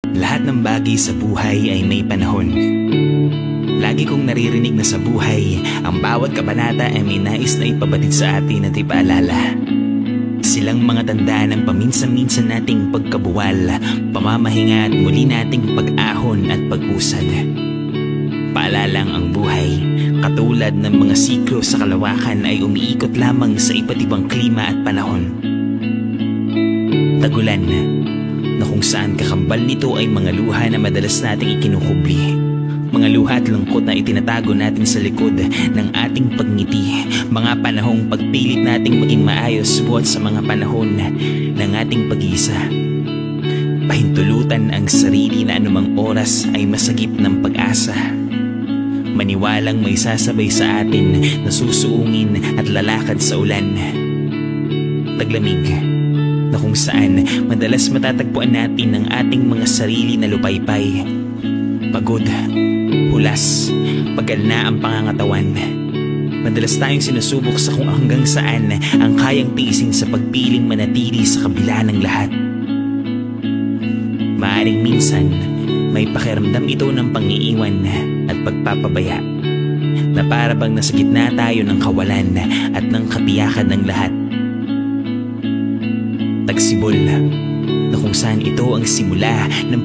Lahat ng bagay sa buhay ay may panahon. Lagi kong naririnig na sa buhay, ang bawat kabanata ay may nais na ipabatid sa atin at ipaalala. Silang mga tanda ng paminsan-minsan nating pagkabuwal, pamamahinga at muli nating pag-ahon at pag-usad. Paalalang ang buhay, katulad ng mga siklo sa kalawakan ay umiikot lamang sa iba't ibang klima at panahon. Tagulan, na kung saan kakambal nito ay mga luha na madalas nating ikinukubli. Mga luha at lungkot na itinatago natin sa likod ng ating pagngiti. Mga panahong pagpilit nating maging maayos buhat sa mga panahon ng ating pag-iisa. Pahintulutan ang sarili na anumang oras ay masagip ng pag-asa. Maniwalang may sasabay sa atin na susuungin at lalakad sa ulan. Taglamig, na kung saan madalas matatagpuan natin ang ating mga sarili na lupaypay. Pagod, hulas, pagal na ang pangangatawan. Madalas tayong sinusubok sa kung hanggang saan ang kayang tiisin sa pagpiling manatili sa kabila ng lahat. Maaaring minsan, may pakiramdam ito ng pangiiwan at pagpapabaya, na para bang nasa gitna tayo ng kawalan at ng katiyakan ng lahat. Tagsibol, na kung saan ito ang simula ng